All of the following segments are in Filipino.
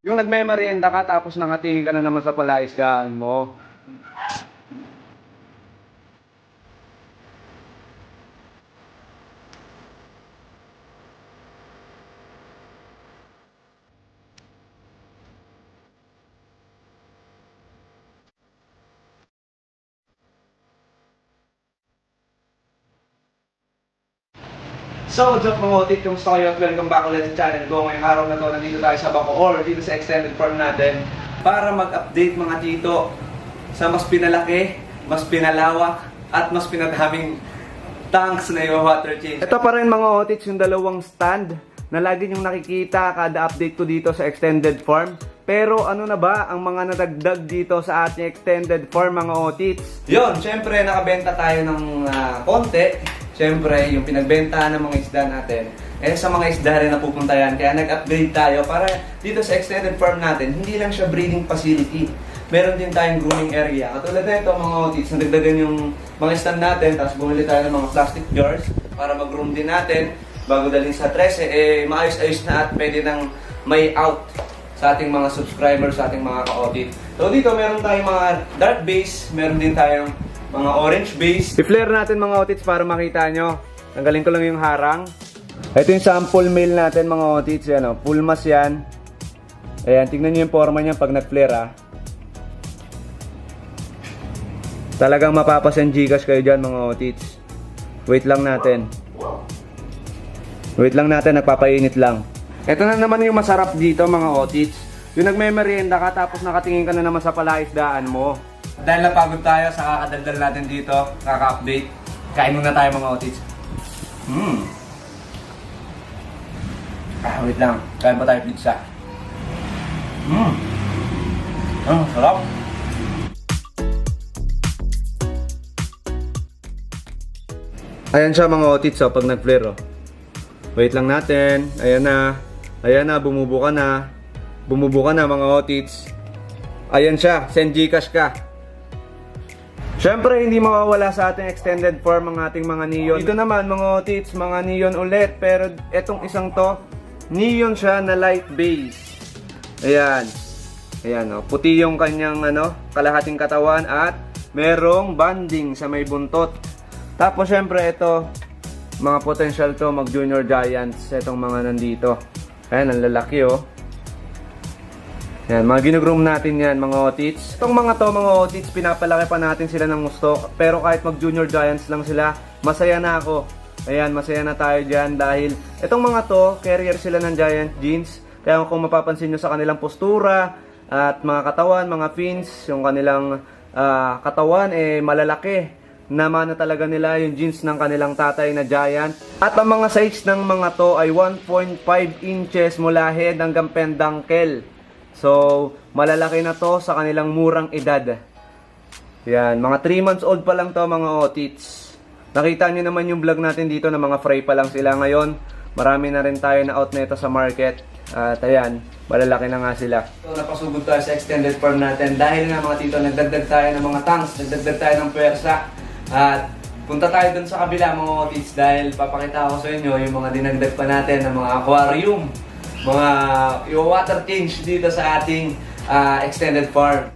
Yung nagme-merienda ka tapos nakatingin ka na naman sa palaisdaan mo. So, what's up mga otit? Kumusta kayo? Welcome back ulit sa channel ko. Ngayong araw na to, nandito tayo sa Bacoor, dito sa extended farm natin para mag-update mga tito sa mas pinalaki, mas pinalawak, at mas pinadaming tanks na yung water change. Ito pa rin mga otits, yung dalawang stand na lagi nyong nakikita kada update ko dito sa extended farm. Pero ano na ba ang mga nadagdag dito sa ating extended farm mga otits? Yun, syempre nakabenta tayo ng konti. Siyempre, yung pinagbentahan ng mga isda natin, sa mga isda rin napupunta yan. Kaya nag-upgrade tayo para dito sa extended farm natin, hindi lang siya breeding facility. Meron din tayong grooming area. Katulad na ito, mga otits, nadagdagan yung mga stand natin, tapos bumili tayo ng mga plastic jars para mag-groom din natin. Bago dalhin sa 13, maayos-ayos na at pwede nang may out sa ating mga subscribers, sa ating mga ka-audit. So dito, meron tayong mga dark base, meron din tayong mga orange base. I-flare natin mga otits para makita nyo. Tanggalin ko lang yung harang. Ito yung sample male natin mga otits. Yan, full mass yan. Ayan, tignan nyo yung forma niya pag nag-flare Talagang mapapasan Gcash kayo dyan mga otits. Wait lang natin. Wait lang natin, nagpapainit lang. Ito na naman yung masarap dito mga otits. Yung nagme-merienda ka tapos nakatingin ka na naman sa palaisdaan mo. Dahil napagod tayo sa kakadaldal natin dito, kaka-update, kain muna tayo mga otits. Wait lang. Kain pa tayo pizza. Sarap. Ayan siya mga otits pag nag-flare Wait lang natin. Ayan na. Ayan na, bumubuka na. Bumubuka na mga otits. Ayan siya, send Gcash ka. Siyempre, hindi mawawala sa ating extended farm ang ating mga neon. Dito naman, mga otits, mga neon ulit. Pero etong isang to, neon siya na light base. Ayan. Ayan, puti yung kanyang kalahating katawan at merong banding sa may buntot. Tapos, siyempre, ito, mga potential to mag junior giants. Itong mga nandito. Ayan, ang lalaki Yan, mga ginugroom natin yan, mga otits. Itong mga to, mga otits, pinapalaki pa natin sila ng gusto. Pero kahit mag-junior giants lang sila, masaya na ako. Ayan, masaya na tayo dyan dahil itong mga to, carrier sila ng giant genes. Kaya kung mapapansin nyo sa kanilang postura at mga katawan, mga fins, yung kanilang katawan, malalaki. Naman na talaga nila yung genes ng kanilang tatay na giant. At ang mga size ng mga to ay 1.5 inches mula head hanggang pendangkel. So, malalaki na to sa kanilang murang edad. Yan, mga 3 months old pa lang to mga otits. Nakita nyo naman yung vlog natin dito na mga fry pa lang sila ngayon. Marami na rin tayo na out nito sa market. At ayan, malalaki na nga sila. So, napasugod tayo sa extended farm natin. Dahil nga mga tito, nagdagdag tayo ng mga tanks, nagdagdag tayo ng pwersa. At punta tayo dun sa kabila mga otits dahil papakita ko sa inyo yung mga dinagdag pa natin ng mga aquarium. Mga water change dito sa ating extended farm.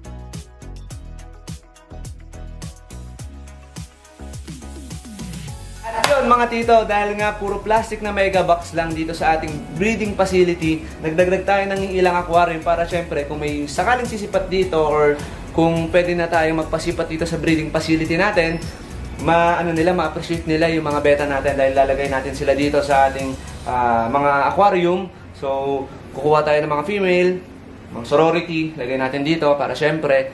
At yun mga tito, dahil nga puro plastic na mega box lang dito sa ating breeding facility, nagdagdag tayo ng ilang aquarium para syempre kung may sakaling sisipat dito or kung pwede na tayong magpasipat dito sa breeding facility natin, ma-appreciate nila yung mga beta natin dahil lalagay natin sila dito sa ating mga aquarium. So, kukuha tayo ng mga female, mga sorority, lagay natin dito para syempre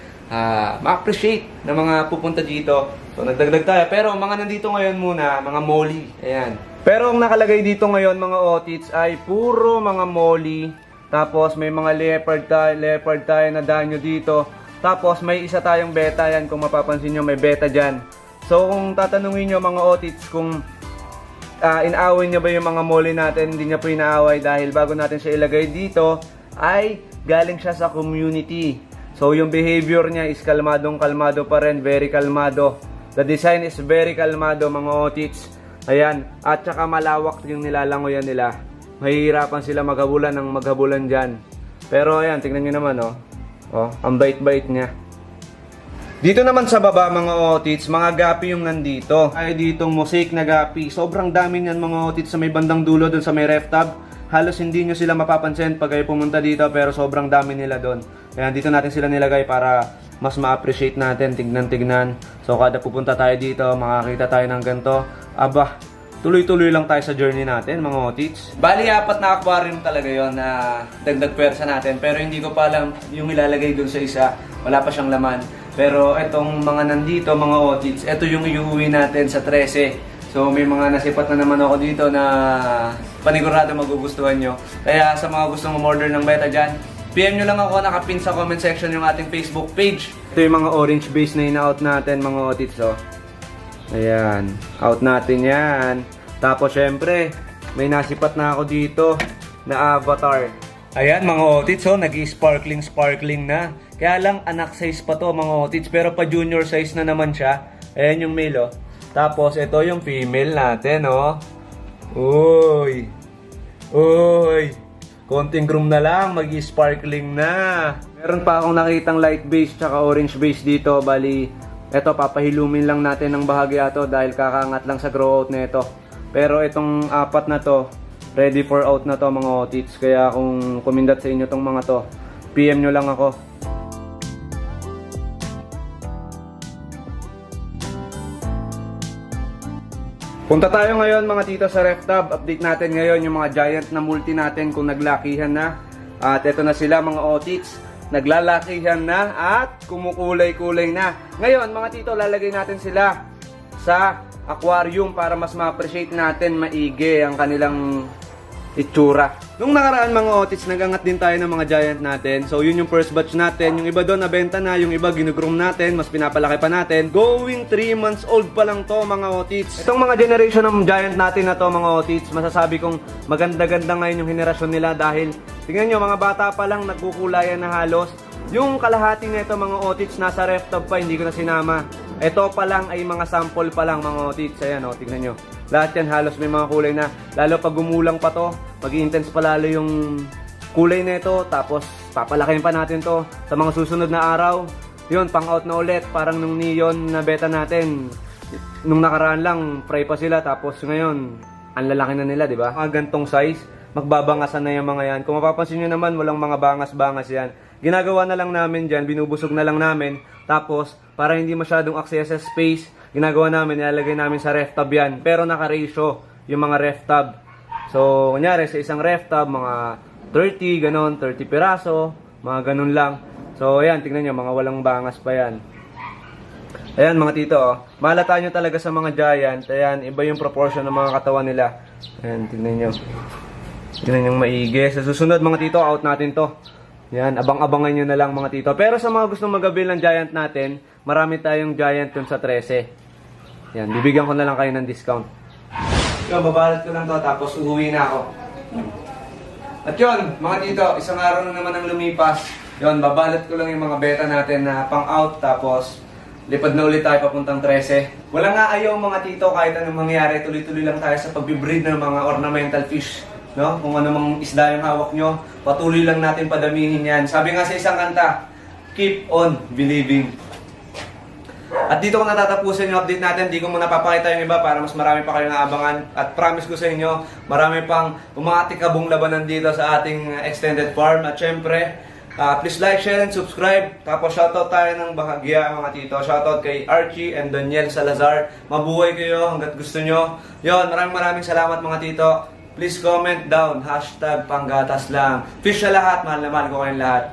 ma-appreciate ng mga pupunta dito. So, nagdagdag tayo. Pero mga nandito ngayon muna, mga molly. Ayan. Pero ang nakalagay dito ngayon mga otits ay puro mga molly. Tapos may mga leopard tayo na danyo dito. Tapos may isa tayong beta yan. Kung mapapansin nyo, may beta dyan. So, kung tatanungin nyo mga otits kung inaaway niya ba yung mga molly natin, hindi niya po inaaway dahil bago natin siya ilagay dito ay galing siya sa community. So yung behavior niya is kalmadong kalmado pa rin, very kalmado. The design is very kalmado mga otits. Ayan, at saka malawak yung nilalangoyan nila. Mahihirapan sila maghabulan ng maghabulan dyan. Pero ayan, tingnan nyo naman oh. Oh, ang bait-bait niya. Dito naman sa baba mga otits, mga gapi yung nandito. Ay ditong mosaic na gapi. Sobrang dami niyan mga otits sa may bandang dulo dun sa may ref tab. Halos hindi nyo sila mapapansin pag kayo pumunta dito pero sobrang dami nila doon. Kaya dito natin sila nilagay para mas ma-appreciate natin, tignan-tignan. So kada pupunta tayo dito, makakita tayo ng ganito. Aba, tuloy-tuloy lang tayo sa journey natin mga otits. Bali, 4 na aquarium talaga yon na dagdag pwersa natin. Pero hindi ko pa alam yung ilalagay dun sa isa. Wala pa siyang laman. Pero itong mga nandito, mga otits, ito yung iuwi natin sa 13. So may mga nasipat na naman ako dito na panigurado magugustuhan nyo. Kaya sa mga gustong umorder ng beta dyan, PM nyo lang ako, nakapin sa comment section yung ating Facebook page. Ito yung mga orange base na ina-out natin mga otits oh. Ayan, out natin yan. Tapos syempre, may nasipat na ako dito na avatar. Ayan mga otits oh, nag-sparkling na. Kaya lang anak size pa to mga otits, pero pa junior size na naman siya. Ayan yung male oh. Tapos ito yung female natin oh. Uy. Uy. Konting groom na lang, mag-sparkling na. Meron pa akong nakitang light base tsaka orange base dito. Bali, eto papahilumin lang natin ng bahagya to dahil kakaangat lang sa grow out na ito. Pero itong 4 na to, ready for out na to mga otits. Kaya kung kumindat sa inyo tong mga to, PM nyo lang ako. Punta tayo ngayon mga tito sa ref tab. Update natin ngayon yung mga giant na multi natin kung naglakihan na. At eto na sila mga otits. Naglalakihan na at kumukulay-kulay na. Ngayon mga tito, lalagay natin sila sa aquarium para mas ma-appreciate natin maigi ang kanilang itsura. Nung nakaraan mga otits, nagangat din tayo ng mga giant natin. So yun yung first batch natin. Yung iba doon nabenta na, yung iba ginugroom natin, mas pinapalaki pa natin. Going 3 months old pa lang to mga otits. Itong mga generation ng giant natin na to mga otits, masasabi kong maganda-ganda ngayon yung henerasyon nila dahil tingnan nyo, mga bata pa lang nagkukulayan na halos. Yung kalahati nito mga otits nasa ref tab pa, hindi ko na sinama. Ito pa lang ay mga sample pa lang mga otits. Ayan o, tignan nyo. Lahat yan halos may mga kulay na. Lalo pag gumulang pa to, mag-intense pa lalo yung kulay nito. Tapos papalakihin pa natin to sa mga susunod na araw. Yun, pang out na ulit. Parang nung neon na beta natin. Nung nakaraan lang, fry pa sila. Tapos ngayon, ang lalaki na nila, di ba? Mga gantong size, magbabangasan na yung mga yan. Kung mapapansin nyo naman, walang mga bangas-bangas yan. Ginagawa na lang namin dyan, binubusog na lang namin. Tapos, para hindi masyadong access sa space, ginagawa namin, nilalagay namin sa ref tab yan. Pero naka-ratio yung mga ref tab. So, kunyari sa isang ref tab, mga 30, ganon, 30 piraso, mga ganon lang. So, ayan, tingnan nyo, mga walang bangas pa yan. Ayan, mga tito, oh. Mahalata nyo talaga sa mga giant. Ayan, iba yung proportion ng mga katawan nila. Ayan, tingnan nyo. Tingnan nyo maigi. Sa susunod, mga tito, out natin to. Yan, abang-abangan nyo na lang mga tito. Pero sa mga gustong mag-avail ng giant natin, marami tayong giant dun sa 13. Yan, bibigyan ko na lang kayo ng discount. Yun, babalot ko lang to, tapos uuwi na ako. At yun, mga tito, isang araw na naman ang lumipas. Yun, babalot ko lang yung mga beta natin na pang-out, tapos lipad na ulit tayo papuntang 13. Wala nga ayaw mga tito, kahit anong mangyari, tuloy-tuloy lang tayo sa pagbibreed ng mga ornamental fish. No? Kung ano mang isda yung hawak nyo, patuloy lang natin padamihin yan. Sabi nga sa isang kanta, keep on believing. At dito ko natatapusin yung update natin. Di ko muna papakita yung iba para mas marami pa kayong naabangan. At promise ko sa inyo, marami pang umatikabong labanan dito sa ating extended farm. At syempre, please like, share, and subscribe. Tapos shoutout tayo ng bahagya mga tito. Shoutout kay Archie and Daniel Salazar. Mabuhay kayo hanggat gusto nyo. Yon, maraming salamat mga tito. Please comment down, #panggatas lang. Fish sa lahat, mahal na mahal ko kayong lahat.